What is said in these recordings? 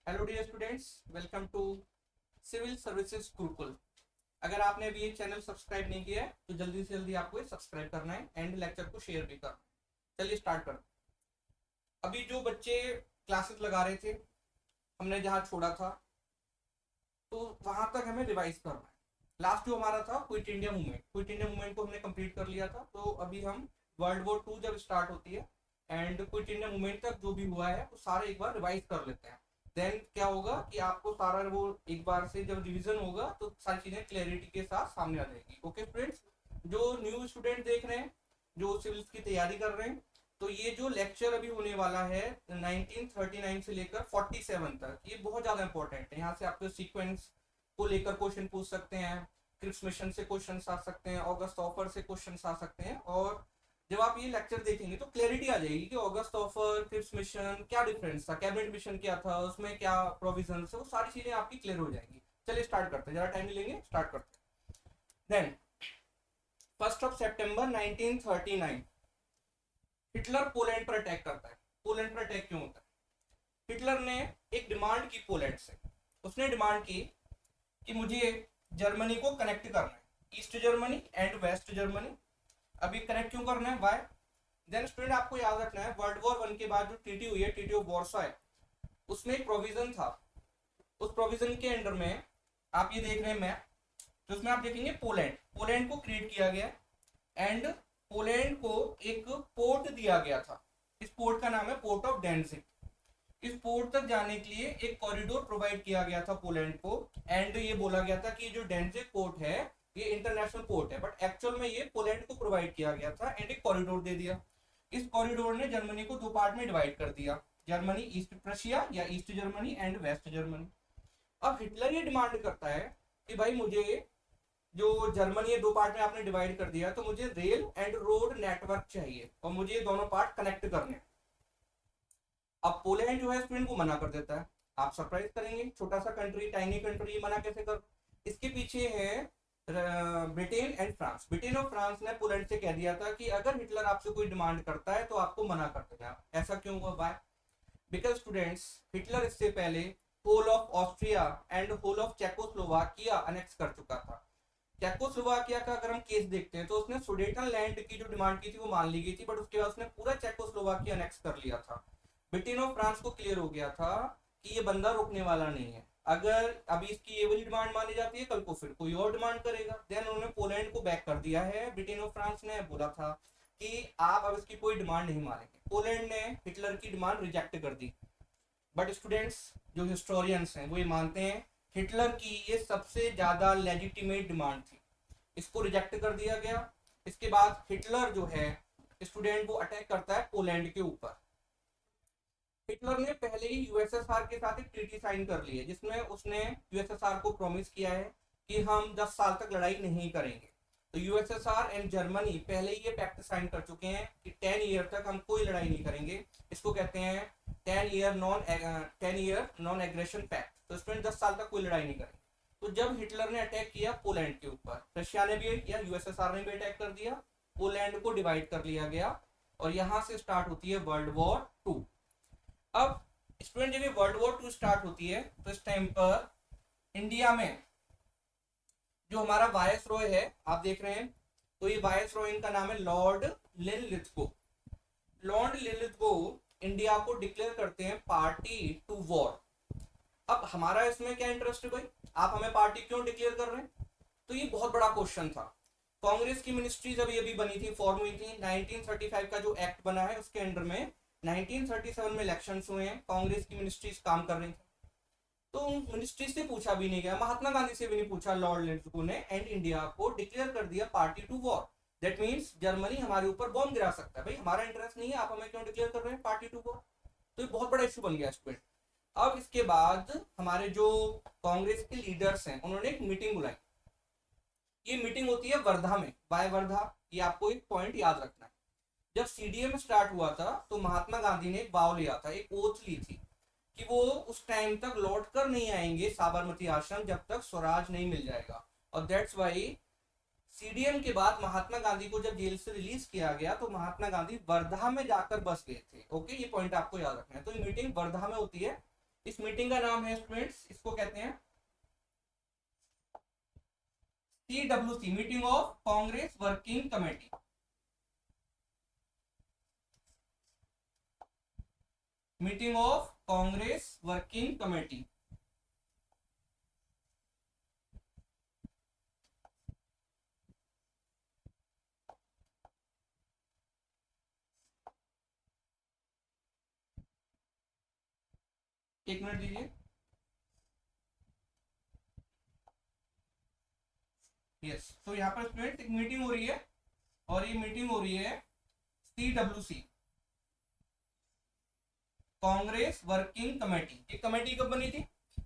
Hello dear students, welcome to civil services Gurukul. अगर आपने अभी ये चैनल सब्सक्राइब नहीं किया है तो जल्दी से जल्दी आपको सब्सक्राइब करना है एंड लेक्चर को शेयर भी करना है। चलिए स्टार्ट करते हैं। अभी जो बच्चे क्लासेस लगा रहे थे, हमने जहाँ छोड़ा था तो वहाँ तक हमें रिवाइज करना है। लास्ट जो हमारा था क्विट इंडिया मूवमेंट को हमने कंप्लीट कर लिया था। तो अभी हम वर्ल्ड वॉर 2 जब स्टार्ट होती है एंड क्विट इंडिया मूवमेंट तक जो भी हुआ है वो सारे एक बार रिवाइज कर लेते हैं। देन क्या होगा कि आपको सारा वो एक बार से जब रिवीजन होगा तो सारी चीजें क्लैरिटी के साथ सामने आ जाएगी। ओके स्टूडेंट्स, जो न्यू स्टूडेंट देख रहे हैं, जो सिविल्स की तैयारी कर रहे हैं, तो ये जो लेक्चर अभी होने वाला है 1939 से लेकर 47 तक, ये बहुत ज्यादा इंपॉर्टेंट है। यहाँ से आपको सीक्वेंस को लेकर क्वेश्चन पूछ सकते हैं, क्रिप्स मिशन से क्वेश्चन आ सकते हैं, ऑगस्ट ऑफर से क्वेश्चन आ सकते हैं। और जब आप ये लेक्चर देखेंगे तो क्लैरिटी आ जाएगी कि ऑगस्ट ऑफर, क्रिप्स मिशन क्या डिफरेंस था, कैबिनेट मिशन क्या था, उसमें क्या प्रोविजन है, वो सारी चीजें आपकी क्लियर हो जाएंगी। चलिए स्टार्ट करते हैं, ज्यादा टाइम नहीं लेंगे, स्टार्ट करते हैं। देन 1 सितंबर 1939 हिटलर पोलैंड पर अटैक करता है। पोलैंड पर अटैक क्यों होता है? हिटलर ने एक डिमांड की पोलैंड से। उसने डिमांड की कि मुझे जर्मनी को कनेक्ट करना है, East Germany and West Germany. अभी कनेक्ट क्यों करना है, वाई? देन स्टूडेंट आपको याद रखना है, वर्ल्ड वॉर 1 के बाद जो ट्रीटी हुई है, ट्रीटी ऑफ वॉर्साय, उसमें एक प्रोविजन था। उस प्रोविजन के अंडर में आप ये देख रहे हैं मैप, तो उसमें आप देखेंगे पोलैंड को क्रिएट किया गया एंड पोलैंड को एक पोर्ट दिया गया था। इस पोर्ट का नाम है पोर्ट ऑफ डेंजिक। इस पोर्ट तक जाने के लिए एक कॉरिडोर प्रोवाइड किया गया था पोलैंड को एंड ये बोला गया था कि जो डेंजिक पोर्ट है ये इंटरनेशनल पोर्ट है, बट एक्चुअल में ये पोलैंड को प्रोवाइड किया गया था एंड एक कॉरिडोर दे दिया। इस कॉरिडोर ने जर्मनी को दो पार्ट में डिवाइड कर दिया, जर्मनी ईस्ट प्रशिया या East Germany and West Germany. अब हिटलर ये डिमांड करता है कि भाई मुझे जो जर्मनी दो पार्ट में आपने डिवाइड कर दिया तो मुझे रेल एंड रोड नेटवर्क चाहिए और मुझे ये दोनों पार्ट कनेक्ट करने। अब पोलैंड जो है स्टूडेंट को मना कर देता है। आप सरप्राइज करेंगे, छोटा सा कंट्री, टाइनी कंट्री, ये मना कैसे कर? इसके पीछे है ब्रिटेन एंड फ्रांस। ब्रिटेन और फ्रांस ने पोलैंड से कह दिया था कि अगर हिटलर आपसे कोई डिमांड करता है तो आपको मना कर देना। ऐसा क्यों हुआ? बाय बिकॉज स्टूडेंट्स, हिटलर इससे पहले whole of Austria and whole of Czechoslovakia annex कर चुका था। चेकोस्लोवाकिया का अगर हम केस देखते हैं तो उसने सुडेटन लैंड की जो डिमांड की थी वो मान ली गई थी, बट उसके बाद उसने पूरा चेकोस्लोवाकिया अनेक्स कर लिया था। ब्रिटेन और फ्रांस को क्लियर हो गया था कि ये बंदा रुकने वाला नहीं है। अगर अभी इसकी ये वाली डिमांड मानी जाती है, कल को फिर कोई और डिमांड करेगा। देन उन्होंने पोलैंड को बैक कर दिया है। ब्रिटेन और फ्रांस ने बोला था कि आप अब इसकी कोई डिमांड नहीं मानेंगे। पोलैंड ने हिटलर की डिमांड रिजेक्ट कर दी। बट स्टूडेंट्स, जो हिस्टोरियंस हैं वो ये मानते हैं हिटलर की ये सबसे ज्यादा लेजिटिमेट डिमांड थी, इसको रिजेक्ट कर दिया गया। इसके बाद हिटलर जो है स्टूडेंट को अटैक करता है पोलैंड के ऊपर। हिटलर ने पहले ही यूएसएसआर के साथ एक ट्रीटी साइन कर ली है जिसमें उसने यूएसएसआर को प्रॉमिस किया है कि हम 10 साल तक लड़ाई नहीं करेंगे। तो यूएसएसआर एंड जर्मनी पहले ही ये पैक्ट साइन कर चुके हैं कि 10 ईयर तक हम कोई लड़ाई नहीं करेंगे। इसको कहते हैं 10 ईयर नॉन एग्रेशन पैक्ट। तो इसमें 10 साल तक कोई लड़ाई नहीं करेंगे। तो जब हिटलर ने अटैक किया पोलैंड के ऊपर, रशिया ने भी किया, यूएसएसआर ने भी अटैक कर दिया, पोलैंड को डिवाइड कर लिया गया और यहां से स्टार्ट होती है वर्ल्ड वॉर 2। अब स्टूडेंट, जब ये वर्ल्ड वॉर 2 स्टार्ट होती है तो इस टाइम पर इंडिया में जो हमारा वायस रॉय है, आप देख रहे हैं, तो ये वायस रॉय, इनका नाम है Lord Linlithgow. Lord Linlithgow India को डिक्लेयर करते हैं पार्टी टू वॉर। अब हमारा इसमें क्या इंटरेस्ट है भाई, आप हमें पार्टी क्यों डिक्लेयर कर रहे हैं? तो ये बहुत बड़ा क्वेश्चन था। कांग्रेस की मिनिस्ट्री जब ये भी बनी थी, फॉर्म हुई थी, 1935 का जो एक्ट बना है उसके अंडर में 1937 में इलेक्शंस हुए हैं, कांग्रेस की मिनिस्ट्रीज काम कर रही थी। तो मिनिस्ट्री से पूछा भी नहीं गया, महात्मा गांधी से भी नहीं पूछा, लॉर्ड लिनलिथगो ने एंड इंडिया को डिक्लेयर कर दिया party to war. That means Germany हमारे ऊपर बॉम्ब गिरा सकता है। भाई हमारा इंटरेस्ट नहीं है, आप हमें क्यों डिक्लेयर कर रहे हैं पार्टी टू वॉर? तो ये बहुत बड़ा इशू बन गया स्टूडेंट। अब इसके बाद हमारे जो कांग्रेस के लीडर्स हैं उन्होंने एक मीटिंग बुलाई। ये मीटिंग होती है वर्धा में, बाय वर्धा। ये आपको एक पॉइंट याद रखना है। जब सीडीएम स्टार्ट हुआ था तो महात्मा गांधी ने एक वाव लिया था, एक ओथ ली थी कि वो उस टाइम तक लौट कर नहीं आएंगे साबरमती आश्रम जब तक स्वराज नहीं मिल जाएगा। और दैट्स वाई सीडीएम के बाद महात्मा गांधी को जब जेल से रिलीज किया गया तो महात्मा गांधी वर्धा में जाकर बस गए थे। ओके, ये पॉइंट आपको याद रखना है। तो ये मीटिंग वर्धा में होती है। इस मीटिंग का नाम है स्टूडेंट्स, इसको कहते हैं CWC, meeting of Congress working committee. Meeting of Congress working committee. एक मिनट दीजिए। यस, तो यहाँ पर स्टूडेंट एक मीटिंग हो रही है और ये मीटिंग हो रही है CWC, कांग्रेस वर्किंग कमेटी। ये कमेटी कब बनी थी?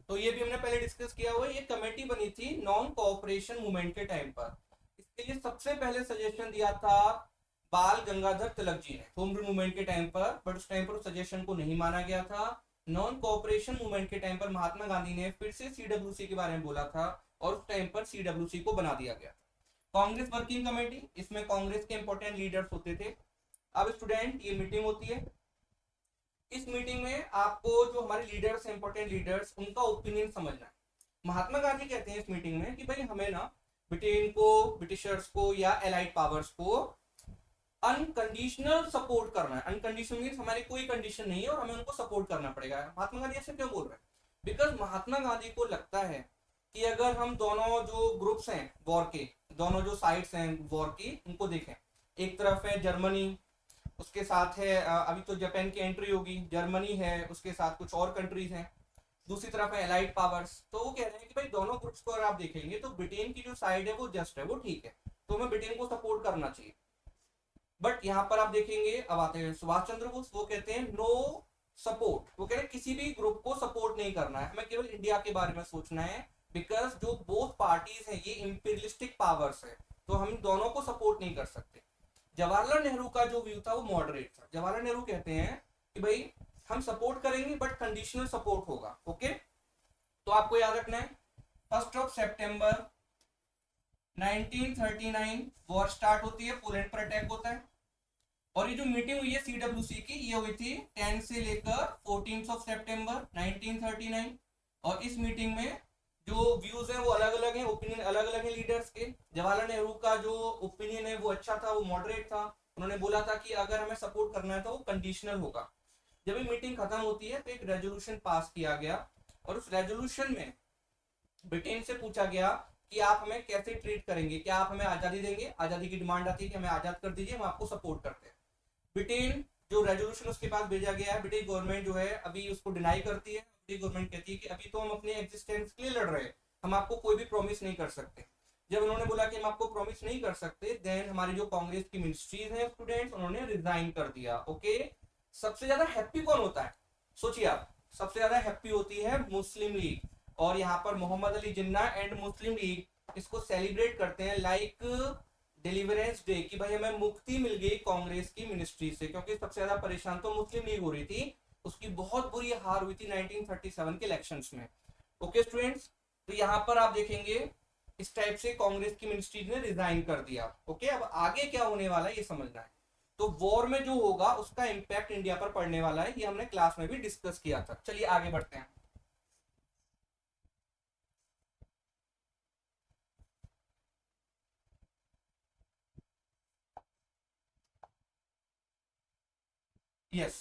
तो ये भी हमने पहले डिस्कस किया हुआ है। ये कमेटी बनी थी नॉन कोऑपरेशन मूवमेंट के टाइम पर। इसके लिए सबसे पहले सजेशन दिया था बाल गंगाधर तिलक जी ने होम रूल मूवमेंट के टाइम पर, बट उस टाइम पर उस सजेशन को नहीं माना गया था। नॉन कोऑपरेशन मूवमेंट के टाइम पर महात्मा गांधी ने फिर से CWC के बारे में बोला था और उस टाइम पर CWC को बना दिया गया था। कांग्रेस वर्किंग कमेटी, इसमें कांग्रेस के इंपॉर्टेंट लीडर्स होते थे। अब स्टूडेंट ये मीटिंग होती है। इस मीटिंग में आपको जो हमारे लीडर्स हैं, इंपॉर्टेंट लीडर्स, उनका ओपिनियन समझना है। महात्मा गांधी कहते हैं इस मीटिंग में कि भाई हमें ना ब्रिटेन को, ब्रिटिशर्स को या एलाइड पावर्स को अनकंडीशनल सपोर्ट करना है। अनकंडीशनल मींस हमारी कोई कंडीशन नहीं है और हमें उनको सपोर्ट करना पड़ेगा। महात्मा गांधी ऐसे क्यों बोल रहे हैं? बिकॉज महात्मा गांधी को लगता है कि अगर हम दोनों जो ग्रुप्स हैं वॉर के, दोनों जो साइड्स हैं वॉर की, उनको देखें, एक तरफ है जर्मनी, उसके साथ है अभी तो जापान की एंट्री होगी, जर्मनी है, उसके साथ कुछ और कंट्रीज हैं, दूसरी तरफ है एलाइड पावर्स। तो वो कह रहे हैं कि भाई दोनों ग्रुप्स को अगर आप देखेंगे तो ब्रिटेन की जो साइड है वो जस्ट है, वो ठीक है, तो हमें ब्रिटेन को सपोर्ट करना चाहिए। बट यहाँ पर आप देखेंगे, अब आते हैं सुभाष चंद्र बोस, वो कहते हैं नो सपोर्ट। वो कह रहे हैं किसी भी ग्रुप को सपोर्ट नहीं करना है, हमें केवल इंडिया के बारे में सोचना है। बिकॉज जो बोथ पार्टीज हैं ये इंपीरियलिस्टिक पावर्स है, तो हम दोनों को सपोर्ट नहीं कर सकते। जवाहरलाल नेहरू का जो व्यू था वो मॉडरेट था। जवाहरलाल नेहरू कहते हैं कि भाई हम सपोर्ट करेंगे बट कंडीशनल सपोर्ट होगा। ओके, तो आपको याद रखना है 1 सितंबर 1939 वॉर स्टार्ट होती है, पोलैंड पर अटैक होता है। और ये जो मीटिंग हुई है CWC की, ये हुई थी 10 से लेकर 14 सितंबर 1939। और इस मीटिंग में जो व्यूज हैं वो अलग अलग हैं, ओपिनियन अलग अलग हैं लीडर्स के। जवाहरलाल नेहरू का जो ओपिनियन है वो अच्छा था, वो मॉडरेट था। उन्होंने बोला था कि अगर हमें सपोर्ट करना है तो वो कंडीशनल होगा। जब ये मीटिंग खत्म होती है तो एक रेजोल्यूशन पास किया गया और उस रेजोल्यूशन में ब्रिटेन से पूछा गया कि आप हमें कैसे ट्रीट करेंगे, क्या आप हमें आजादी देंगे? आजादी की डिमांड आती है कि हमें आजाद कर दीजिए, हम आपको सपोर्ट करते हैं। ब्रिटेन जो रेजोल्यूशन उसके पास भेजा गया है, ब्रिटिश गवर्नमेंट जो है अभी उसको डिनाई करती है। ब्रिटिश गवर्नमेंट कहती है कि अभी तो हम अपने एग्जिस्टेंस के लिए लड़ रहे हैं, हम आपको कोई भी प्रॉमिस नहीं कर सकते। जब उन्होंने बोला कि हम आपको प्रॉमिस नहीं कर सकते, देन हमारी जो कांग्रेस की मिनिस्ट्रीज हैं स्टूडेंट्स, उन्होंने रिजाइन कर दिया। ओके, सबसे ज्यादा हैप्पी कौन होता है? सोचिए आप, सबसे ज्यादा हैप्पी होती है मुस्लिम लीग। और यहाँ पर मोहम्मद अली जिन्ना एंड मुस्लिम लीग इसको सेलिब्रेट करते हैं लाइक डिलीवरेंस डे, कि भाई हमें मुक्ति मिल गई कांग्रेस की मिनिस्ट्री से, क्योंकि सबसे ज्यादा परेशान तो मुस्लिम लीग हो रही थी। उसकी बहुत बुरी हार हुई थी 1937 के इलेक्शंस में। ओके स्टूडेंट्स, तो यहाँ पर आप देखेंगे इस टाइप से कांग्रेस की मिनिस्ट्री ने रिजाइन कर दिया। ओके, अब आगे क्या होने वाला है ये समझना है। तो वॉर में जो होगा उसका इंपैक्ट इंडिया पर पड़ने वाला है, ये हमने क्लास में भी डिस्कस किया था। चलिए आगे बढ़ते हैं। यस,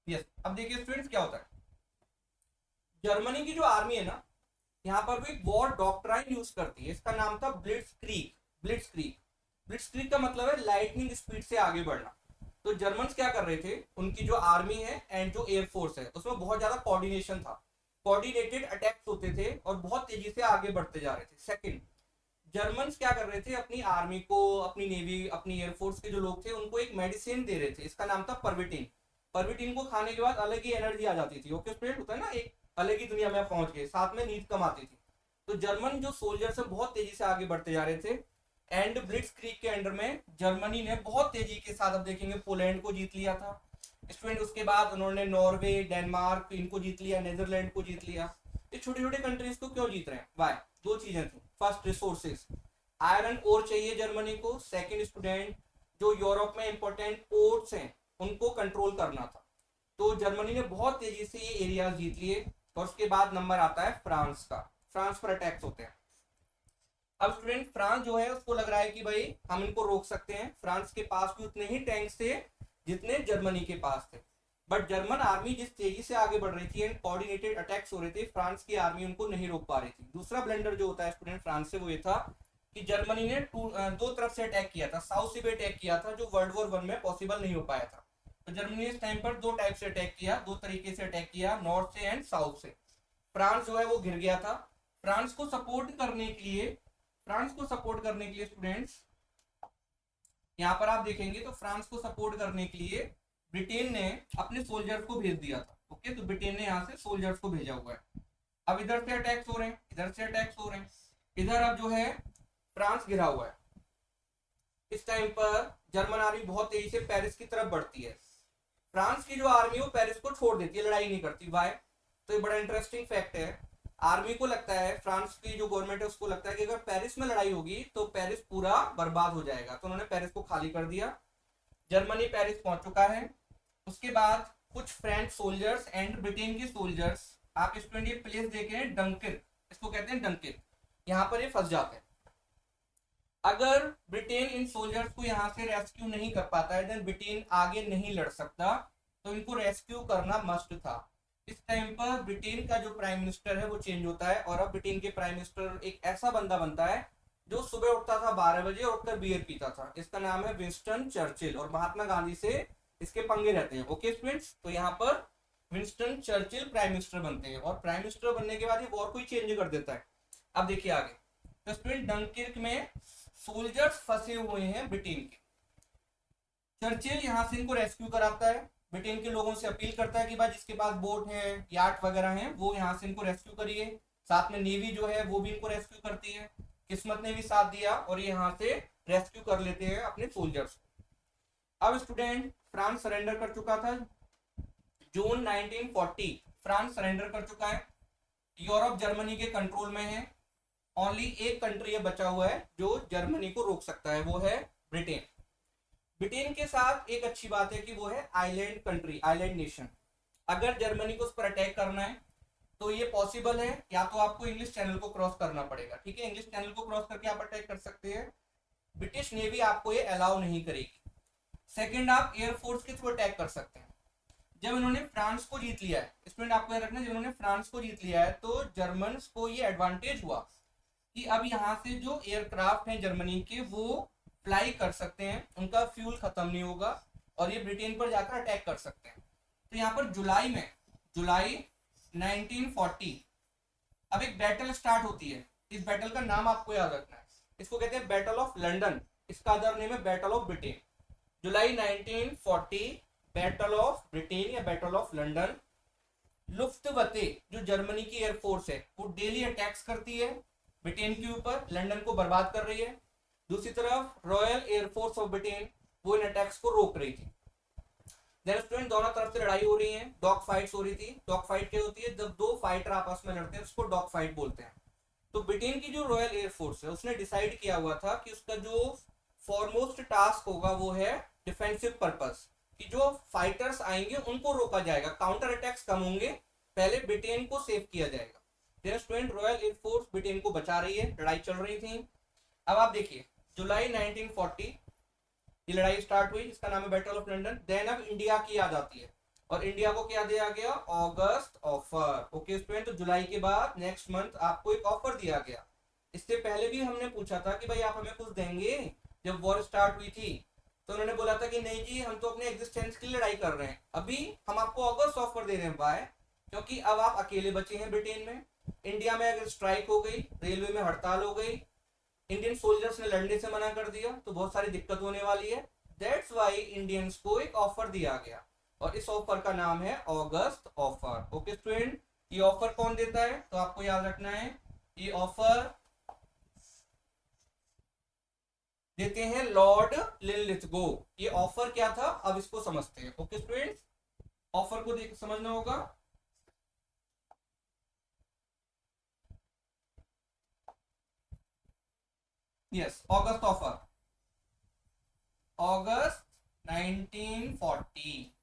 यस, अब देखिए स्टूडेंट्स क्या होता है। जर्मनी की जो आर्मी है ना, यहाँ पर भी वॉर डॉक्ट्राइन यूज करती है। इसका नाम था ब्लिट्सक्रीग। ब्लिट्सक्रीग, ब्लिट्सक्रीग का मतलब है लाइटनिंग स्पीड से आगे बढ़ना। तो जर्मन्स क्या कर रहे थे, उनकी जो आर्मी है एंड जो एयरफोर्स है उसमें बहुत ज्यादा कोऑर्डिनेशन था, कोऑर्डिनेटेड अटैक्स होते थे और बहुत तेजी से आगे बढ़ते जा रहे थे। सेकंड, जर्मन्स क्या कर रहे थे, अपनी आर्मी को, अपनी नेवी, अपनी एयरफोर्स के जो लोग थे उनको एक मेडिसिन दे रहे थे, इसका नाम था परविटिन। परविटिन को खाने के बाद अलग ही एनर्जी आ जाती थी। ओके स्टूडेंट, होता है ना, एक अलग ही दुनिया में पहुंच गए, साथ में नींद कम आती थी। तो जर्मन जो सोल्जर्स है बहुत तेजी से आगे बढ़ते जा रहे थे। एंड ब्लिट्सक्रीग के अंडर में जर्मनी ने बहुत तेजी के साथ, अब देखेंगे, पोलैंड को जीत लिया था स्टूडेंट। उसके बाद उन्होंने नॉर्वे, डेनमार्क, इनको जीत लिया, नेदरलैंड को जीत लिया। ये छोटे छोटे कंट्रीज को क्यों जीत रहे हैं? वाई? दो चीजें थी। फर्स्ट, रिसोर्सेज, आयरन ओर चाहिए जर्मनी को। सेकंड स्टूडेंट, जो यूरोप में इंपॉर्टेंट पोर्ट्स हैं उनको कंट्रोल करना था। तो जर्मनी ने बहुत तेजी से ये एरिया जीत लिए और उसके बाद नंबर आता है फ्रांस का। फ्रांस पर अटैक्स होते हैं। अब स्टूडेंट फ्रांस जो है उसको लग रहा है कि भाई हम इनको रोक सकते हैं। फ्रांस के पास भी उतने ही टैंक्स थे जितने जर्मनी के पास थे, बट जर्मन आर्मी जिस तेजी से आगे बढ़ रही थी एंड कोऑर्डिनेटेड अटैक्स हो रहे थे, फ्रांस की आर्मी उनको नहीं रोक पा रही थी। दूसरा ब्लंडर जो होता है स्टूडेंट फ्रांस से वो ये था कि जर्मनी ने दो तरफ से अटैक किया था, साउथ से भी अटैक किया था, जो वर्ल्ड वॉर 1 में पॉसिबल नहीं हो पाया था। तो जर्मनी ने इस टाइम पर दो टाइप से अटैक किया, दो तरीके से अटैक किया, नॉर्थ से एंड साउथ से। फ्रांस जो है वो गिर गया था। फ्रांस को सपोर्ट करने के लिए स्टूडेंट्स यहाँ पर आप देखेंगे तो फ्रांस को सपोर्ट करने के लिए ब्रिटेन ने अपने सोल्जर्स को भेज दिया था। ओके, तो ब्रिटेन ने यहाँ से सोल्जर्स को भेजा हुआ है। अब इधर से अटैक्स हो रहे हैं, इधर से अटैक्स हो रहे हैं, इधर अब जो है फ्रांस घिरा हुआ है। इस टाइम पर जर्मन आर्मी बहुत तेजी से पेरिस की तरफ बढ़ती है। फ्रांस की जो आर्मी है वो पेरिस को छोड़ देती है, लड़ाई नहीं करती। वाई? तो ये बड़ा इंटरेस्टिंग फैक्ट है। आर्मी को लगता है, फ्रांस की जो गवर्नमेंट है उसको लगता है कि अगर पेरिस में लड़ाई होगी तो पेरिस पूरा बर्बाद हो जाएगा, तो उन्होंने पेरिस को खाली कर दिया। जर्मनी पेरिस पहुंच चुका है। उसके बाद कुछ फ्रेंच सोल्जर्स एंड ब्रिटेन के सोल्जर्स, आप स्टूडेंट ये प्लेस देखें, डंकिर्क, इसको कहते हैं डंकिर्क, यहाँ पर ये फंस जाते हैं। अगर ब्रिटेन इन सोल्जर्स को यहाँ से रेस्क्यू नहीं कर पाता है, देन ब्रिटेन आगे नहीं लड़ सकता, तो इनको रेस्क्यू करना मस्ट था। इस टाइम पर ब्रिटेन का जो प्राइम मिनिस्टर है वो चेंज होता है, और अब ब्रिटेन के प्राइम मिनिस्टर एक ऐसा बंदा बनता है जो सुबह उठता था 12 बजे और उठकर बियर पीता था। इसका नाम है विंस्टन चर्चिल, और महात्मा गांधी से इसके पंगे रहते हैं। ओके स्टूडेंट्स, तो यहाँ पर विंस्टन चर्चिल प्राइम मिनिस्टर बनते हैं, और प्राइम मिनिस्टर बनने के बाद ये वॉर को ही चेंज कर देता है। अब देखिए आगे, तो स्टूडेंट डंकिर्क में सोल्जर्स फंसे हुए हैं ब्रिटेन के। चर्चिल यहां से इनको रेस्क्यू कराता है, ब्रिटेन के लोगों से अपील करता है कि भाई जिसके पास बोट है, याट वगैरह है, वो यहाँ से इनको रेस्क्यू करिए। साथ में नेवी जो है वो भी इनको रेस्क्यू करती है। किस्मत ने भी साथ दिया और ये यहाँ से रेस्क्यू कर लेते हैं अपने सोल्जर्स को। अब स्टूडेंट फ्रांस सरेंडर कर चुका था। जून 1940 फ्रांस सरेंडर कर चुका है। यूरोप जर्मनी के कंट्रोल में है। ओनली एक कंट्री है बचा हुआ है जो जर्मनी को रोक सकता है, वो है ब्रिटेन। ब्रिटेन के साथ एक अच्छी बात है कि वो है आइलैंड कंट्री, आइलैंड नेशन। अगर जर्मनी को उस पर अटैक करना है तो ये पॉसिबल है, या तो आपको इंग्लिश चैनल को क्रॉस करना पड़ेगा। ठीक है, इंग्लिश चैनल को क्रॉस करके आप अटैक कर सकते हैं, ब्रिटिश नेवी आपको ये अलाउ नहीं करेगी। सेकंड, आप एयरफोर्स के थ्रू अटैक कर सकते हैं। जब इन्होंने फ्रांस को जीत लिया है, स्टूडेंट आपको याद रखना, जब इन्होंने फ्रांस को जीत लिया है तो जर्मन्स को ये एडवांटेज हुआ कि अब यहाँ से जो एयरक्राफ्ट हैं जर्मनी के वो फ्लाई कर सकते हैं, उनका फ्यूल खत्म नहीं होगा, और ये ब्रिटेन पर जाकर अटैक कर सकते हैं। तो यहाँ पर जुलाई 1940 अब एक बैटल स्टार्ट होती है। इस बैटल का नाम आपको याद रखना है, इसको कहते हैं बैटल ऑफ लंदन। इसका अदर नेम है battle of Britain. July 1940 battle of Britain या बैटल ऑफ लंदन। लुफ्तवते जो जर्मनी की एयरफोर्स है वो डेली अटैक्स करती है ब्रिटेन के ऊपर, लंदन को बर्बाद कर रही है। दूसरी तरफ रॉयल एयरफोर्स ऑफ ब्रिटेन वो इन अटैक्स को रोक रही थी। स्टूडेंट दोनों तरफ से लड़ाई हो रही है, डॉग फाइट्स हो रही थी। डॉग फाइट क्या होती है? जब दो फाइटर आपस में लड़ते हैं उसको डॉग फाइट बोलते हैं। तो ब्रिटेन की जो रॉयल एयरफोर्स है उसने डिसाइड किया हुआ था कि उसका जो फॉरमोस्ट टास्क होगा वो है डिफेंसिव पर्पस, कि जो फाइटर्स आएंगे उनको रोका जाएगा, काउंटर अटैक्स कम होंगे, पहले ब्रिटेन को सेव किया जाएगा। स्टूडेंट रॉयल एयरफोर्स ब्रिटेन को बचा रही है, लड़ाई चल रही थी। अब आप देखिए जुलाई 1940 ये लड़ाई स्टार्ट हुई, इसका नाम है बैटल ऑफ लंदन। देन अब इंडिया की याद आती है, और इंडिया को क्या दिया गया? अगस्त ऑफर। ओके स्टूडेंट, तो जुलाई के बाद नेक्स्ट मंथ आपको एक ऑफर दिया गया। इससे पहले भी हमने पूछा था कि भाई आप हमें कुछ देंगे, जब वॉर स्टार्ट हुई थी तो उन्होंने बोला था कि नहीं जी, हम तो अपने एग्जिस्टेंस की लड़ाई कर रहे हैं। अभी हम आपको अगस्त ऑफर दे रहे हैं। बाय, क्योंकि अब आप अकेले बचे हैं ब्रिटेन में। इंडिया में अगर स्ट्राइक हो गई, रेलवे में हड़ताल हो गई, इंडियन सोल्जर्स ने लड़ने से मना कर दिया, तो बहुत सारी दिक्कत होने वाली है। दैट्स वाई इंडियंस को एक ऑफर दिया गया, और इस ऑफर का नाम है अगस्त ऑफर। ओके स्टूडेंट, ये ऑफर कौन देता है? तो आपको याद रखना है, ये ऑफर देते हैं लॉर्ड लिनलिथगो। ये ऑफर क्या था अब इसको समझते हैं। ओके स्टूडेंट्स, ऑफर को देख समझना होगा। यस, अगस्त ऑफर। अगस्त 1940।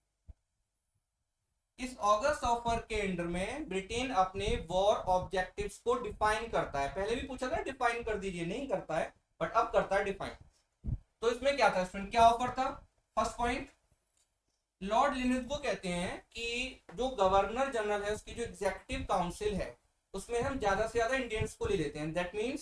इस अगस्त ऑफर के अंडर में ब्रिटेन अपने वॉर ऑब्जेक्टिव्स को डिफाइन करता है। पहले भी पूछा था डिफाइन कर दीजिए, नहीं करता है, बट अब करता है डिफाइन। तो इसमें क्या था स्टूडेंट, क्या ऑफर था? फर्स्ट पॉइंट, लॉर्ड लिनिथ्गो कहते हैं कि जो गवर्नर जनरल है उसकी जो एग्जीक्यूटिव काउंसिल है उसमें हम ज्यादा से ज्यादा इंडियंस को ले लेते हैं। दैट मीन्स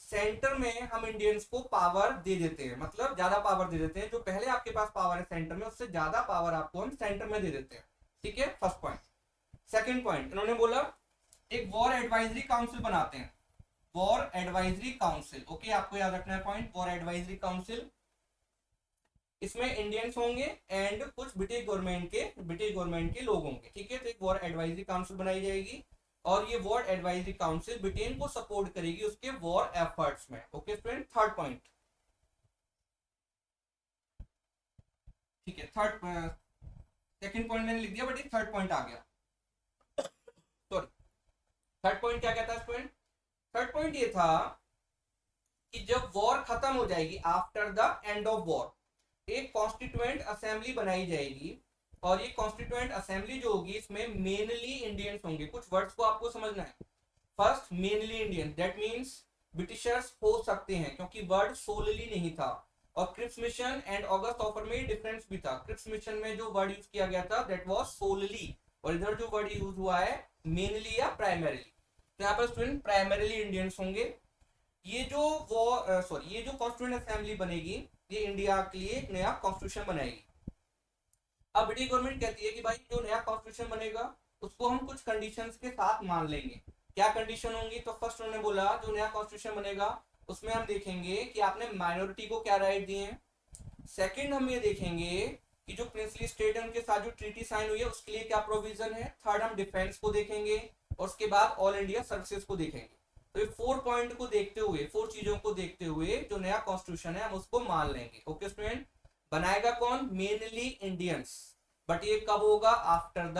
सेंटर में हम इंडियंस को पावर दे देते हैं, मतलब ज्यादा पावर दे देते हैं। जो पहले आपके पास पावर है सेंटर में, उससे ज्यादा पावर आपको हम सेंटर में दे देते हैं। ठीक है, फर्स्ट पॉइंट। सेकंड पॉइंट, इन्होंने बोला एक वॉर एडवाइजरी काउंसिल बनाते हैं। वॉर एडवाइजरी काउंसिल, ओके, आपको याद रखना है पॉइंट, वॉर एडवाइजरी काउंसिल। इसमें इंडियंस होंगे एंड कुछ ब्रिटिश गवर्नमेंट के लोग होंगे। ठीक है, तो एक वॉर एडवाइजरी काउंसिल बनाई जाएगी और ये वॉर एडवाइजरी काउंसिल ब्रिटेन को सपोर्ट करेगी उसके वॉर एफर्ट्स में। Okay student, third point. ठीक है, सेकंड पॉइंट मैंने लिख दिया बट ये थर्ड पॉइंट आ गया, सॉरी। थर्ड पॉइंट क्या कहता है स्टूडेंट? थर्ड पॉइंट ये था कि जब वॉर खत्म हो जाएगी, after the end of war, एक कॉन्स्टिट्यूएंट असेंबली बनाई जाएगी और ये कॉन्स्टिट्यूएंट असेंबली जो होगी इसमें मेनली इंडियंस होंगे। कुछ वर्ड्स को आपको समझना है। First, mainly Indian, that means Britishers हो सकते हैं क्योंकि वर्ड सोलली नहीं था। और Cripps mission and August offer में डिफरेंस भी था। क्रिप्स मिशन में जो वर्ड यूज किया गया था दैट वाज सोलली, और इधर जो वर्ड यूज हुआ है मेनली या प्राइमरीली। तो यहाँ पर स्टूडेंट प्राइमरीली इंडियंस होंगे। ये जो कॉन्स्टिट्यूएंट असेंबली बनेगी ये इंडिया के लिए एक नया कॉन्स्टिट्यूशन बनाएगी। अब ब्रिटिश गवर्नमेंट कहती है कि भाई जो नया कॉन्स्टिट्यूशन बनेगा उसको हम कुछ कंडीशंस के साथ मान लेंगे। क्या कंडीशन होंगी? तो फर्स्ट उन्होंने बोला जो नया कॉन्स्टिट्यूशन बनेगा उसमें हम देखेंगे कि आपने माइनॉरिटी को क्या राइट दिए हैं। सेकंड, हम ये देखेंगे कि जो प्रिंसली स्टेट है उनके साथ जो ट्रीटी साइन हुई है उसके लिए क्या प्रोविजन है। थर्ड, हम डिफेंस को देखेंगे और उसके बाद ऑल इंडिया सर्विसेज को देखेंगे। तो ये 4 पॉइंट को देखते हुए, 4 चीजों को देखते हुए जो नया कॉन्स्टिट्यूशन है हम उसको मान लेंगे। ओके स्टूडेंट, बनाएगा कौन? मेनली इंडियंस, बट ये कब होगा? After the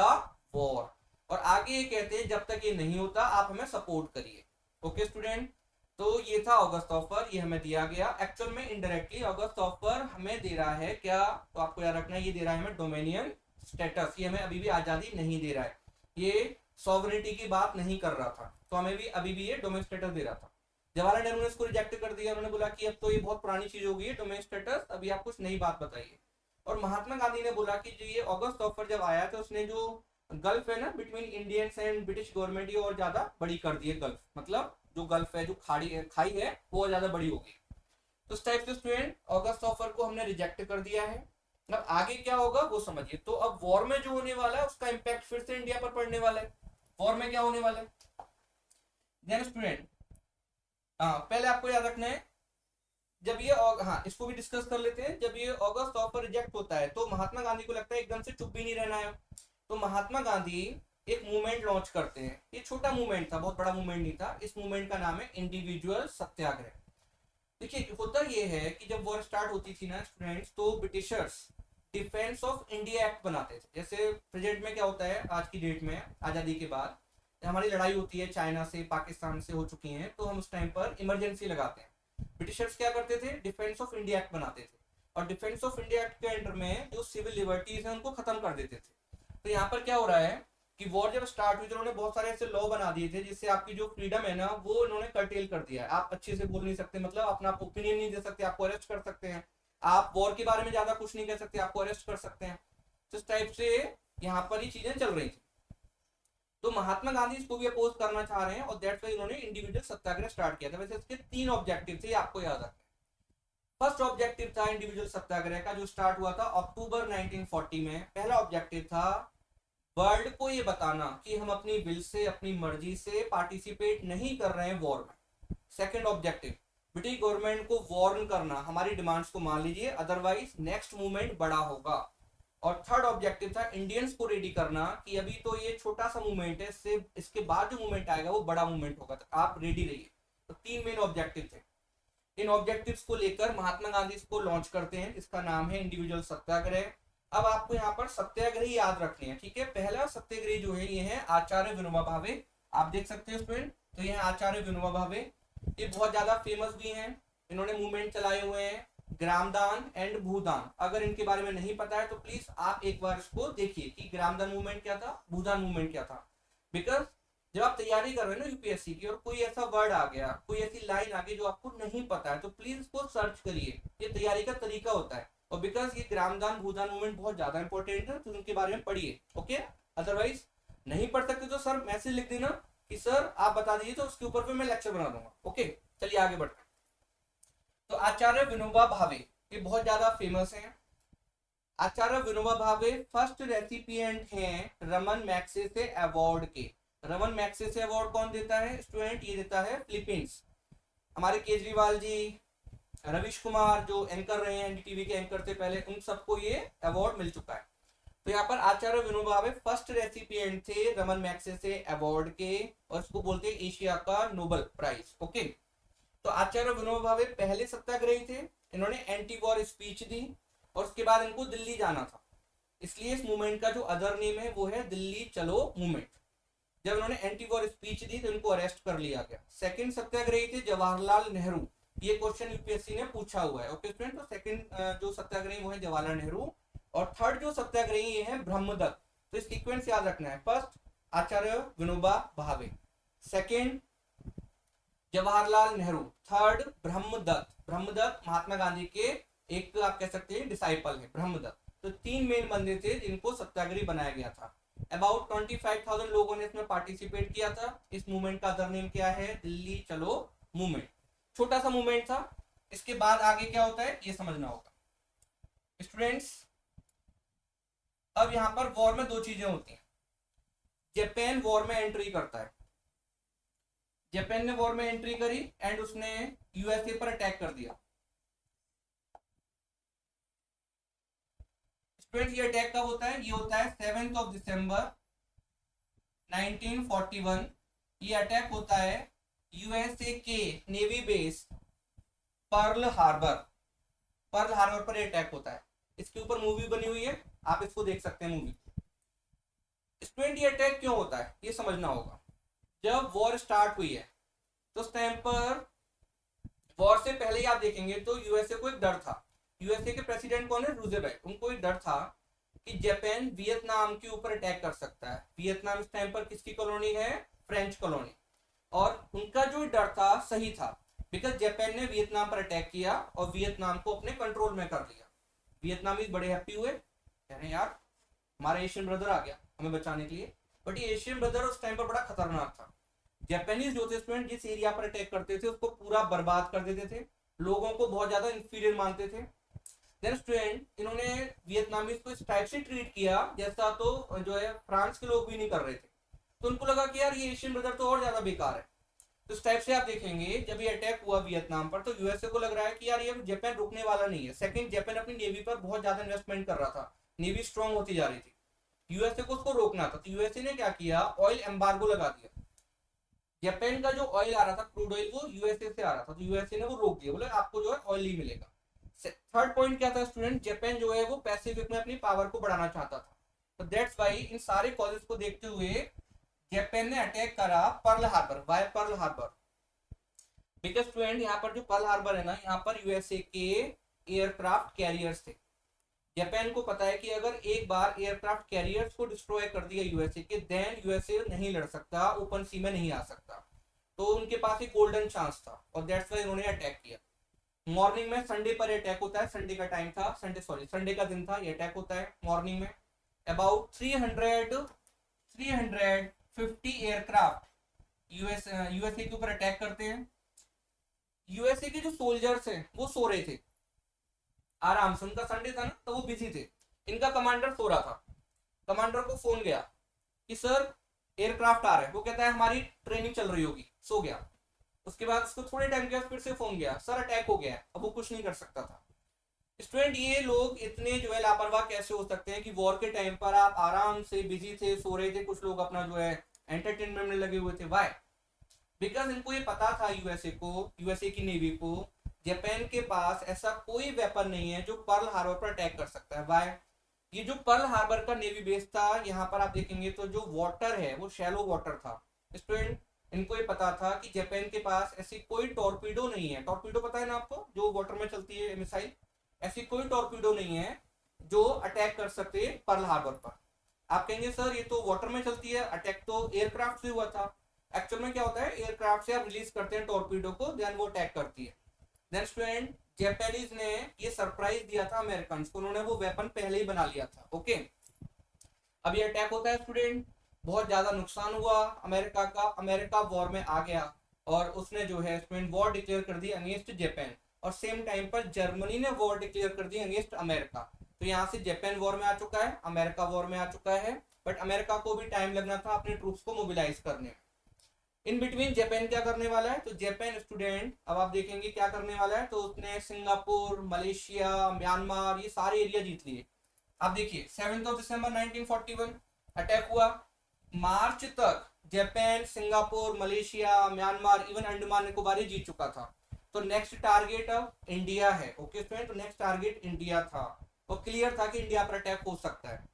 war. और आगे ये कहते हैं जब तक ये नहीं होता आप हमें सपोर्ट करिए। ओके स्टूडेंट, तो ये था अगस्त ऑफर, ये हमें दिया गया। एक्चुअल में इनडायरेक्टली अगस्त ऑफर हमें दे रहा है क्या? तो आपको याद रखना है ये दे रहा है हमें डोमिनियन स्टेटस। ये हमें अभी भी आजादी नहीं दे रहा है, ये सॉवरेनिटी की बात नहीं कर रहा था, तो हमें भी अभी भी ये डोमेन स्टेटस दे रहा था। जवाहरलाल नेहरू ने इसको रिजेक्ट कर दिया। उन्होंने बोला कि अब तो ये बहुत पुरानी चीज हो गई है डोमेन स्टेटस, अभी आप कुछ नई बात बताइए। और महात्मा गांधी ने बोला कि जो ये अगस्त ऑफर जब आया तो उसने जो गल्फ है ना between Indians and British government, ये और ज्यादा बड़ी कर दी है। गल्फ मतलब जो गल्फ है, जो खाई है वो और ज्यादा बड़ी होगी। तो इस टाइप से स्टूडेंट अगस्त ऑफर को हमने रिजेक्ट कर दिया है। अब आगे क्या होगा वो समझिए। तो अब वॉर में जो होने वाला है उसका इम्पैक्ट फिर से इंडिया पर पड़ने वाला है। वॉर में क्या होने वाला है देन स्टूडेंट, पहले आपको याद रखना है जब ये इसको भी डिस्कस कर लेते हैं। जब ये अगस्त ऑफर रिजेक्ट होता है तो महात्मा गांधी को लगता है एकदम से चुप भी नहीं रहना है, तो महात्मा गांधी एक मूवमेंट लॉन्च करते हैं। ये छोटा मूवमेंट था, बहुत बड़ा मूवमेंट नहीं था। इस मूवमेंट का नाम है इंडिविजुअल सत्याग्रह। देखिए होता ये है कि जब वॉर स्टार्ट होती थी ना स्टूडेंट्स, तो Britishers defence of India act बनाते थे। जैसे प्रेजेंट में क्या होता है, आज की डेट में आजादी के बाद हमारी लड़ाई होती है चाइना से, पाकिस्तान से हो चुकी है, तो हम उस टाइम पर इमरजेंसी लगाते हैं। ब्रिटिशर्स क्या करते थे? डिफेंस ऑफ इंडिया एक्ट बनाते थे और डिफेंस ऑफ इंडिया एक्ट के अंडर में जो सिविल लिबर्टीज हैं उनको खत्म कर देते थे। तो यहाँ पर क्या हो रहा है कि वॉर जब स्टार्ट हुई तो उन्होंने बहुत सारे ऐसे लॉ बना दिए थे जिससे आपकी जो फ्रीडम है ना वो इन्होंने कर्टेल कर दिया है। आप अच्छे से बोल नहीं सकते, मतलब अपना ओपिनियन नहीं दे सकते, आपको अरेस्ट कर सकते हैं। आप वॉर के बारे में ज्यादा कुछ नहीं कह सकते, आपको अरेस्ट कर सकते हैं। तो इस टाइप से यहाँ पर ही चीजें चल रही थी। तो महात्मा गांधी इसको भी अपोज करना चाह रहे हैं और दैट्स व्हाई इन्होंने इंडिविजुअल सत्याग्रह स्टार्ट किया था। वैसे इसके 3 ऑब्जेक्टिव थे, आपको याद रखना। फर्स्ट ऑब्जेक्टिव था इंडिविजुअल सत्याग्रह का जो स्टार्ट हुआ था अक्टूबर 1940 में। पहला ऑब्जेक्टिव था वर्ल्ड को ये बताना कि हम अपनी विल से, अपनी मर्जी से पार्टिसिपेट नहीं कर रहे हैं वॉर में। सेकंड ऑब्जेक्टिव ब्रिटिश गवर्नमेंट को वार्न करना, हमारी डिमांड्स को मान लीजिए अदरवाइज नेक्स्ट मूवमेंट बड़ा होगा। और थर्ड ऑब्जेक्टिव था इंडियंस को रेडी करना कि अभी तो ये छोटा सा मूवमेंट है, इसके बाद जो मूवमेंट आएगा वो बड़ा मूवमेंट होगा, तो आप रेडी रहिए। तो 3 मेन ऑब्जेक्टिव थे। इन ऑब्जेक्टिव्स को लेकर महात्मा गांधी इसको लॉन्च करते हैं, इसका नाम है इंडिविजुअल सत्याग्रह। अब आपको यहाँ पर सत्याग्रही याद रखने हैं, ठीक है। पहला सत्याग्रही जो है ये है आचार्य विनोबा भावे, आप देख सकते हैं स्टूडेंट। तो ये आचार्य विनोबा भावे, ये बहुत ज्यादा फेमस भी हैं, इन्होंने मूवमेंट चलाए हुए हैं ग्रामदान एंड भूदान। अगर इनके बारे में नहीं पता है तो प्लीज आप एक बार इसको देखिए कि ग्रामदान मूवमेंट क्या था, भूदान मूवमेंट क्या था। बिकॉज जब आप तैयारी कर रहे हैं ना यूपीएससी की और कोई ऐसा वर्ड आ गया, कोई ऐसी लाइन आ गई जो आपको नहीं पता है, तो प्लीज इसको सर्च करिए। ये तैयारी का तरीका होता है। और बिकॉज ये ग्रामदान भूदान मूवमेंट बहुत ज्यादा इंपॉर्टेंट है, तो उनके बारे में पढ़िए। ओके, अदरवाइज नहीं पढ़ सकते तो सर मैसेज लिख देना कि सर आप बता दीजिए, तो उसके ऊपर मैं लेक्चर बना दूंगा। ओके, चलिए आगे बढ़ते हैं। तो आचार्य विनोबा भावे ये बहुत ज्यादा फेमस हैं। आचार्य विनोबा भावे फर्स्ट रेसिपिएंट हैं रमन मैग्सेसे अवार्ड के। रमन मैग्सेसे अवार्ड कौन देता है स्टूडेंट? ये देता है फिलीपींस। हमारे केजरीवाल जी, रविश कुमार जो एंकर रहे हैं एनडीटीवी के एंकर थे पहले, उन सबको ये अवार्ड मिल चुका है। तो यहाँ पर आचार्य विनोबा भावे फर्स्ट रेसिपिएंट थे रमन मैग्सेसे अवार्ड के, और इसको बोलते हैं एशिया का नोबेल प्राइज। ओके, तो आचार्य विनोबा भावे पहले सत्याग्रही थे। इन्होंने एंटी वॉर स्पीच दी और उसके बाद इनको दिल्ली जाना था, इसलिए इस मूवमेंट का जो अदर नेम है वो है दिल्ली चलो मूवमेंट। जब इन्होंने एंटी वॉर स्पीच दी तो इनको अरेस्ट कर लिया गया। सेकंड सत्याग्रही थे जवाहरलाल नेहरू। ये क्वेश्चन यूपीएससी ने पूछा हुआ है। ओके स्टूडेंट, तो सेकंड जो सत्याग्रही वो है जवाहरलाल नेहरू, और थर्ड जो सत्याग्रही ये है ब्रह्मदत्त। तो इस सीक्वेंस याद रखना है। फर्स्ट आचार्य विनोबा भावे, सेकंड जवाहरलाल नेहरू, थर्ड ब्रह्मदत्त। ब्रह्मदत्त महात्मा गांधी के एक आप कह सकते हैं डिसाइपल है ब्रह्मदत्त। तो तीन मेन बंदे थे जिनको सत्याग्रही बनाया गया था। अबाउट 25,000 लोगों ने इसमें पार्टिसिपेट किया था। इस मूवमेंट का अदर नेम क्या है? दिल्ली चलो मूवमेंट। छोटा सा मूवमेंट था। इसके बाद आगे क्या होता है ये समझना होगा स्टूडेंट्स। अब यहां पर वॉर में दो चीजें होती हैं। जापान वॉर में एंट्री करता है। जापान ने वॉर में एंट्री करी एंड उसने यूएसए पर अटैक कर दिया। स्टूडेंट ये अटैक कब होता है? ये होता है 7 दिसंबर 1941। ये अटैक होता है यूएसए के navy base Pearl Harbor. Pearl Harbor पर अटैक होता है। इसके ऊपर मूवी बनी हुई है, आप इसको देख सकते हैं मूवी। स्टूडेंट ये अटैक क्यों होता है ये समझना होगा। जब वॉर स्टार्ट हुई है तो उस टाइम पर, वॉर से पहले ही आप देखेंगे तो यूएसए को एक डर था। यूएसए के प्रेसिडेंट कौन है? रूजवेल्ट। उनको एक डर था कि जापान वियतनाम के ऊपर अटैक कर सकता है। वियतनाम इस टाइम पर किसकी कॉलोनी है? French colony. और उनका जो डर था सही था, बिकॉज जापान ने वियतनाम पर अटैक किया और वियतनाम को अपने कंट्रोल में कर लिया। वियतनामीज बड़े हैप्पी हुए, कह रहे यार हमारा एशियन ब्रदर आ गया हमें बचाने के लिए। बट ये एशियन ब्रदर उस टाइम पर बड़ा खतरनाक था। जापानीज जो थे स्टूडेंट जिस एरिया पर अटैक करते थे उसको पूरा बर्बाद कर देते थे, लोगों को बहुत ज्यादा इंफीरियर मानते थे। देन स्टूडेंट इन्होंने वियतनामीज को इस टाइप से ट्रीट किया जैसा तो जो है फ्रांस के लोग भी नहीं कर रहे थे। तो उनको लगा कि यार ये एशियन ब्रदर तो और ज्यादा बेकार है। तो इस टाइप से आप देखेंगे जब ये अटैक हुआ वियतनाम पर तो यूएसए को लग रहा है कि यार ये जापान रुकने वाला नहीं है। सेकंड, जापान अपनी नेवी पर बहुत ज्यादा इन्वेस्टमेंट कर रहा था, नेवी स्ट्रांग होती जा रही थी, यूएसए को उसको रोकना था। तो यूएसए ने क्या किया? ऑयल एम्बार्गो लगा दिया। जापान का जो ऑयल आ रहा था क्रूड ऑयल वो यूएसए से आ रहा था, तो यूएसए ने वो रोक दिया, बोले आपको जो है ऑयल ही मिलेगा। थर्ड पॉइंट क्या था स्टूडेंट? जापान जो है वो पैसिफिक में अपनी पावर को बढ़ाना चाहता था। तो दैट्स वाई इन सारे कॉजेस को देखते हुए जापान ने अटैक करा Pearl Harbor. Bye Pearl Harbor because student यहाँ पर जो पर्ल हार्बर है ना, यहाँ पर यूएसए के एयरक्राफ्ट कैरियर्स थे। जापान को पता है कि अगर एक बार एयरक्राफ्ट कैरियर्स को डिस्ट्रॉय कर दिया यूएसए के, देन यूएसए नहीं लड़ सकता, ओपन सी में नहीं आ सकता। तो उनके पास एक गोल्डन चांस था और दैट्स वाई उन्होंने अटैक किया। मॉर्निंग में संडे पर अटैक होता है, संडे का टाइम था, संडे का दिन था, ये अटैक होता है मॉर्निंग में। अबाउट 350 एयरक्राफ्ट यूएसए के ऊपर अटैक करते हैं। यूएसए के जो सोल्जर्स हैं वो सो रहे थे आराम से, उनका संडे था ना तो वो बिजी थे। इनका कमांडर सो रहा था। कमांडर को फोन गया कि सर एयरक्राफ्ट आ रहे हैं। वो कहता है हमारी ट्रेनिंग चल रही होगी, सो गया। उसके बाद उसको थोड़े टाइम के बाद फिर से फोन गया, सर अटैक हो गया है। अब वो कुछ नहीं कर सकता था। स्टूडेंट ये लोग इतने जो है लापरवाह कैसे हो सकते हैं कि वॉर के टाइम पर आप आराम से बिजी थे, सो रहे थे, कुछ लोग अपना जो है एंटरटेनमेंट में लगे हुए थे। वाई? बिकॉज इनको ये पता था यूएसए की नेवी को, जापान के पास ऐसा कोई वेपन नहीं है जो पर्ल हार्बर पर अटैक कर सकता है। वाई? ये जो पर्ल हार्बर का नेवी बेस था, यहाँ पर आप देखेंगे तो जो वाटर है वो शैलो वाटर था। स्टूडेंट इनको ये पता था कि जापान के पास ऐसी कोई टॉर्पीडो नहीं है। टॉर्पीडो पता है ना आपको, जो वाटर में चलती है मिसाइल। ऐसी कोई टॉर्पीडो नहीं है जो अटैक कर सकते पर्ल हार्बर पर। आप कहेंगे सर ये तो वाटर में चलती है, अटैक तो एयरक्राफ्ट से हुआ था। एक्चुअल में क्या होता है, एयरक्राफ्ट से आप रिलीज करते हैं टॉर्पीडो को, देन वो अटैक करती है। देन स्टूडेंट, जापानीज ने ये सरप्राइज दिया था अमेरिकन को, उन्होंने वो वेपन पहले ही बना लिया था। ओके, अब ये अटैक होता है स्टूडेंट, बहुत ज्यादा नुकसान हुआ अमेरिका का, अमेरिका वॉर में आ गया और उसने जो है स्टूडेंट वॉर डिक्लेयर कर दी अगेंस्ट जापान। और सेम टाइम पर जर्मनी ने वॉर डिक्लेयर कर दी अगेंस्ट अमेरिका। तो यहाँ से जापान वॉर में आ चुका है, अमेरिका वॉर में आ चुका है, बट अमेरिका को भी टाइम लगना था अपने ट्रूप्स को मोबिलाइज करने में। इन बिटवीन जापान क्या करने वाला है, तो जापान स्टूडेंट अब आप देखेंगे क्या करने वाला है, तो उसने सिंगापुर, मलेशिया, म्यांमार, ये सारे एरिया जीत लिए। आप देखिए 7 दिसंबर 1941 अटैक हुआ, मार्च तक Japan, Singapore, Malaysia, Myanmar, even Andaman Nicobar जीत चुका था। तो नेक्स्ट टारगेट अब इंडिया है। ओके स्टूडेंट, तो नेक्स्ट टारगेट इंडिया था और क्लियर था कि इंडिया पर अटैक हो सकता है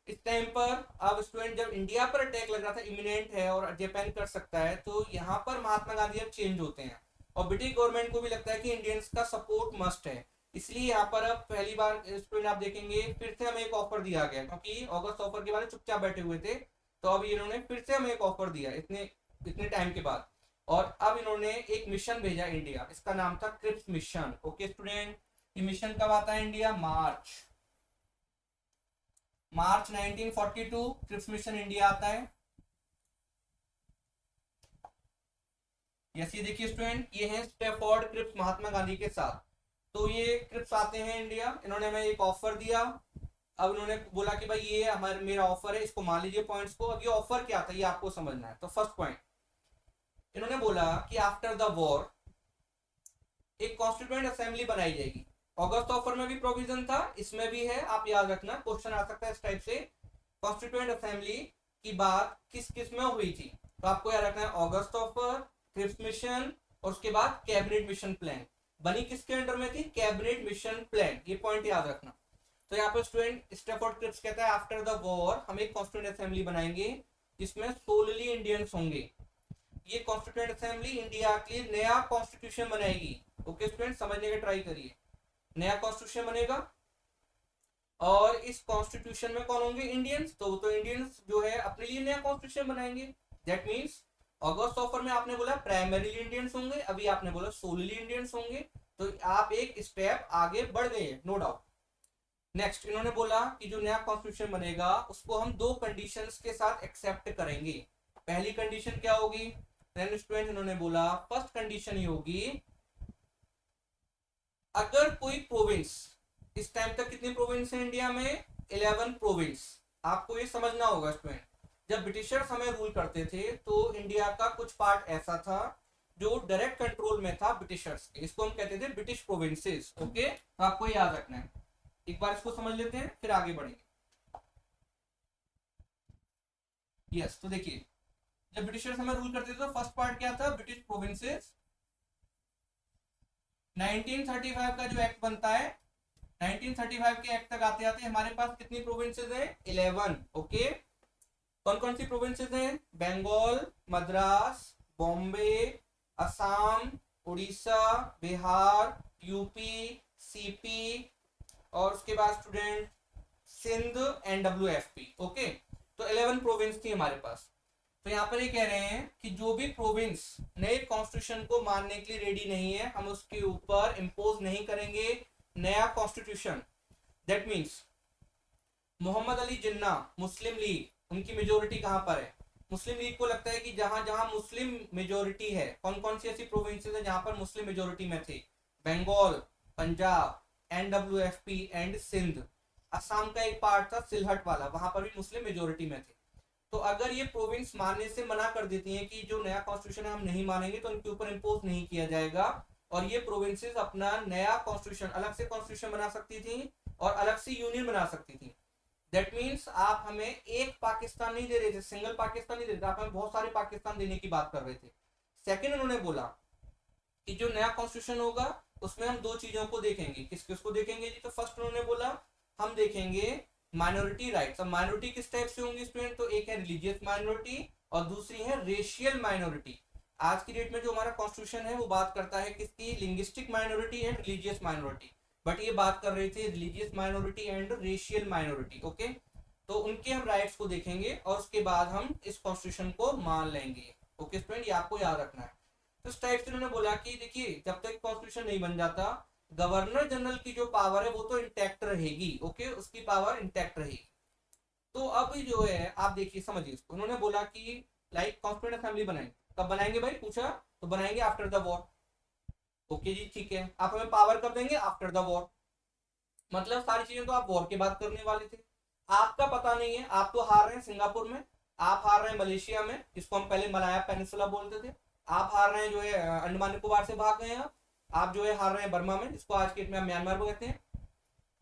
इस टाइम पर। अब स्टूडेंट जब इंडिया पर अटैक लग रहा था, इमिनेंट है और जापान कर सकता है, तो यहाँ पर महात्मा गांधी अब चेंज होते हैं और ब्रिटिश गवर्नमेंट को भी लगता है कि इंडियंस का सपोर्ट मस्ट है। इसलिए यहाँ पर अब पहली बार स्टूडेंट आप देखेंगे फिर से हमें एक ऑफर दिया गया, क्योंकि अगस्त ऑफर के बाद चुपचाप बैठे हुए थे, तो अब इन्होंने फिर से हमें एक ऑफर दिया इतने इतने टाइम के बाद। और अब इन्होंने एक मिशन भेजा इंडिया, इसका नाम था क्रिप्स मिशन। ओके स्टूडेंट, ये मिशन कब आता है इंडिया, मार्च 1942 क्रिप्स मिशन इंडिया आता है। यस, ये देखिए स्टूडेंट, ये है स्टैफोर्ड क्रिप्स महात्मा गांधी के साथ। तो ये क्रिप्स आते हैं इंडिया, इन्होंने हमें एक ऑफर दिया। अब इन्होंने बोला कि भाई ये हमारे मेरा ऑफर है, इसको मान लीजिए पॉइंट्स को। अब ये ऑफर क्या था ये आपको समझना है। तो फर्स्ट पॉइंट, इन्होंने बोला कि आफ्टर द वॉर एक कॉन्स्टिट्यूएंट असेंबली बनाई जाएगी। अगस्त ऑफर में भी प्रोविजन था, इसमें भी है, आप याद रखना, क्वेश्चन आ सकता है इस टाइप से। कॉन्स्टिट्यूएंट असेंबली की बात किस किस में हुई थी, तो आपको याद रखना है अगस्त ऑफर, क्रिप्स मिशन और उसके बाद कैबिनेट मिशन प्लान। बनी किसके अंडर में थी, कैबिनेट मिशन प्लान, ये पॉइंट याद रखना। तो यहाँ पर स्टूडेंट स्टैफोर्ड क्रिप्स कहता है आफ्टर द वॉर हम एक कॉन्स्टिट्यूएंट असेंबली बनाएंगे जिसमें सोलली इंडियंस होंगे। ये कॉन्स्टिट्यूएंट असेंबली इंडिया के लिए नया कॉन्स्टिट्यूशन बनाएगी। ओके स्टूडेंट, समझने का ट्राई करिए, नया कॉन्स्टिट्यूशन बनेगा और इस कॉन्स्टिट्यूशन में कौन होंगे, इंडियंस। तो इंडियंस जो है अपने लिए नया कॉन्स्टिट्यूशन बनाएंगे। दैट मींस अगस्त ऑफर में आपने बोला प्राइमरीली इंडियंस होंगे, अभी आपने बोला सोलली इंडियंस होंगे, तो आप एक स्टेप आगे बढ़ गए, नो डाउट। नेक्स्ट इन्होंने बोला कि जो नया कॉन्स्टिट्यूशन बनेगा उसको हम दो कंडीशंस के साथ एक्सेप्ट करेंगे। पहली कंडीशन क्या होगी, देन स्टूडेंट इन्होंने बोला फर्स्ट कंडीशन ये होगी, अगर कोई प्रोविंस, इस टाइम तक कितनी प्रोविंस है इंडिया में, 11 प्रोविंस। आपको ये समझना होगा स्टूडेंट, जब ब्रिटिशर्स हमें रूल करते थे तो इंडिया का कुछ पार्ट ऐसा था जो डायरेक्ट कंट्रोल में था ब्रिटिशर्स के, इसको हम कहते थे ब्रिटिश प्रोविंसेस। ओके, तो आपको याद रखना है, एक बार इसको समझ लेते हैं फिर आगे बढ़ेंगे। यस, तो देखिए जब ब्रिटिशर्स हमें रूल करते थे तो फर्स्ट पार्ट क्या था, ब्रिटिश प्रोविंसेस। 1935 का जो एक्ट बनता है, 1935 के एक्ट तक आते आते हमारे पास कितनी प्रोविंसेस हैं, 11। ओके, कौन कौन सी प्रोविंसेस हैं, बंगाल, मद्रास, बॉम्बे, असम, उड़ीसा, बिहार, यूपी, सीपी और उसके बाद स्टूडेंट सिंध, NWFP। ओके, तो 11 प्रोविंस थी हमारे पास। तो यहाँ पर ये कह रहे हैं कि जो भी प्रोविंस नए कॉन्स्टिट्यूशन को मानने के लिए रेडी नहीं है, हम उसके ऊपर इम्पोज नहीं करेंगे नया constitution. That means Mohammad Ali Jinnah, Muslim League, उनकी मेजोरिटी कहां पर है, मुस्लिम लीग को लगता है कि जहां जहां मुस्लिम मेजोरिटी है, कौन कौन सी ऐसी प्रोविंसेस है जहां पर मुस्लिम मेजोरिटी में थे, बंगाल, पंजाब, NWFP एंड सिंध। असम का एक पार्ट था सिलहट वाला, वहां पर भी मुस्लिम मेजोरिटी में थे। तो अगर ये प्रोविंस मानने से मना कर देती हैं कि जो नया कॉन्स्टिट्यूशन है हम नहीं मानेंगे, तो उनके ऊपर इम्पोज नहीं किया जाएगा और ये प्रोविंसेस अपना नया कॉन्स्टिट्यूशन, अलग से कॉन्स्टिट्यूशन बना सकती थी और अलग से यूनियन बना सकती थी। दैट मीन्स आप हमें एक पाकिस्तान नहीं दे रहे थे, सिंगल पाकिस्तान नहीं दे रहे थे, आप हमें बहुत सारे पाकिस्तान देने की बात कर रहे थे। सेकंड उन्होंने बोला कि जो नया कॉन्स्टिट्यूशन होगा उसमें हम दो चीजों को देखेंगे, किस किस को देखेंगे जी, तो फर्स्ट उन्होंने बोला हम देखेंगे माइनॉरिटी राइट्स। अब माइनॉरिटी किस टाइप से होंगी स्टूडेंट, तो एक है रिलीजियस माइनॉरिटी और दूसरी है रेशियल माइनॉरिटी। आज की डेट में जो हमारा कॉन्स्टिट्यूशन है वो बात करता है किसकी, linguistic minority and religious minority, but ये बात कर रही थी religious minority and racial minority. Okay, तो उनके हम राइट्स को देखेंगे और उसके बाद हम इस कॉन्स्टिट्यूशन को मान लेंगे। ओके स्टूडेंट, ये आपको याद रखना है। तो इस टाइप से उन्होंने बोला कि देखिए जब तक कॉन्स्टिट्यूशन नहीं बन जाता, गवर्नर जनरल की जो पावर है वो तो इंटैक्ट रहेगी। ओके, उसकी पावर इंटैक्ट रहेगी। तो अब जो है आप देखिए समझिए इसको, उन्होंने बोला कि लाइक कॉन्स्टिट्यूंट असेंबली बनाएंगे, कब बनाएंगे भाई, पूछा तो बनाएंगे आफ्टर द वॉर। ओके जी ठीक है, आप हमें पावर कब देंगे, आफ्टर द वॉर। मतलब सारी चीजें तो आप वॉर के बाद करने वाले थे। आपका पता नहीं है, आप तो हार रहे हैं सिंगापुर में, आप हार रहे हैं मलेशिया में, जिसको हम पहले मलाया पेनिनसुला बोलते थे, आप हार रहे हैं जो है अंडमान निकोबार से भाग गए हैं आप जो है हार रहे हैं बर्मा में, जिसको आज के डेट में हम म्यांमार कहते हैं।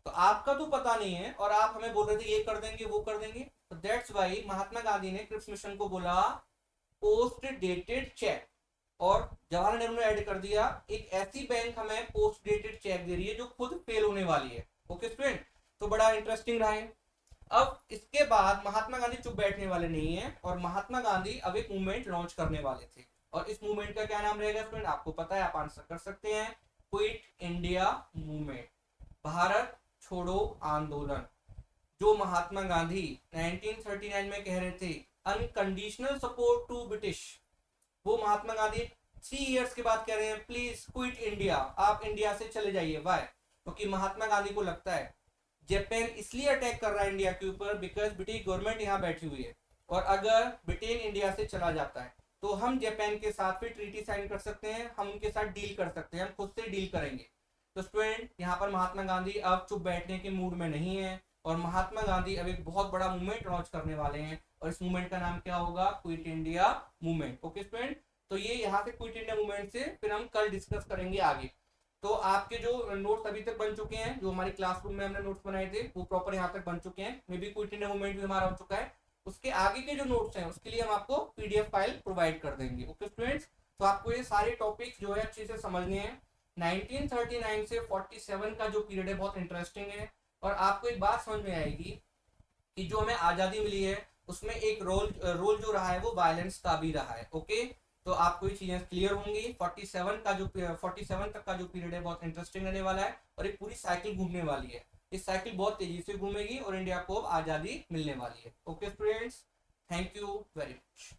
तो आपका तो पता नहीं है और आप हमें बोल रहे थे ये कर देंगे वो कर देंगे। तो दैट्स वाई महात्मा गांधी ने क्रिप्स मिशन को बोला पोस्ट डेटेड चेक, और जवाहरलाल नेहरू ने ऐड कर दिया एक ऐसी बैंक हमें पोस्ट डेटेड चेक दे रही है जो खुद फेल होने वाली है। ओके स्टूडेंट, तो बड़ा इंटरेस्टिंग रहा है। अब इसके बाद महात्मा गांधी चुप बैठने वाले नहीं है और महात्मा गांधी अब एक मूवमेंट लॉन्च करने वाले थे। और इस मूवमेंट का क्या नाम रहेगा स्टूडेंट, आपको पता है, आप आंसर कर सकते हैं, क्विट इंडिया मूवमेंट, भारत छोड़ो आंदोलन। जो महात्मा गांधी 1939 में कह रहे थे अनकंडीशनल सपोर्ट टू ब्रिटिश, वो महात्मा गांधी 3 इयर्स के बाद कह रहे हैं प्लीज क्विट इंडिया, आप इंडिया से चले जाइए। वाई, क्योंकि महात्मा गांधी को लगता है जापान इसलिए अटैक कर रहा है इंडिया के ऊपर बिकॉज ब्रिटिश गवर्नमेंट यहाँ बैठी हुई है, और अगर ब्रिटेन इंडिया से चला जाता है तो हम जापान के साथ फिर ट्रीटी साइन कर सकते हैं, हम उनके साथ डील कर सकते हैं, हम खुद से डील करेंगे। तो स्टूडेंट यहाँ पर महात्मा गांधी अब चुप बैठने के मूड में नहीं है और महात्मा गांधी अब एक बहुत बड़ा मूवमेंट लॉन्च करने वाले हैं, और इस मूवमेंट का नाम क्या होगा, quit India movement. Okay student, तो ये यहाँ से क्विट इंडिया मूवमेंट से फिर हम कल डिस्कस करेंगे आगे। तो आपके जो नोट्स अभी तक बन चुके हैं, जो हमारी क्लासरूम में हमने नोट्स बनाए थे वो प्रॉपर यहाँ तक बन चुके हैं, may be quit India movement भी हमारा हो चुका है। उसके आगे के जो नोट्स हैं उसके लिए हम आपको पीडीएफ फाइल प्रोवाइड कर देंगे। ओके स्टूडेंट्स, तो आपको ये सारे टॉपिक्स जो है अच्छे से समझने हैं। 1939 से 47 का जो पीरियड है बहुत इंटरेस्टिंग है, और आपको एक बात समझ में आएगी कि जो हमें आजादी मिली है उसमें एक रोल जो रहा है वो वायलेंस का भी रहा है। ओके, तो आपको ये चीजें क्लियर होंगी। 47 तक का जो पीरियड है बहुत इंटरेस्टिंग रहने वाला है, और एक पूरी साइकिल घूमने वाली है। इस साइकिल बहुत तेजी से घूमेगी और इंडिया को अब आजादी मिलने वाली है। Okay students, thank you very much.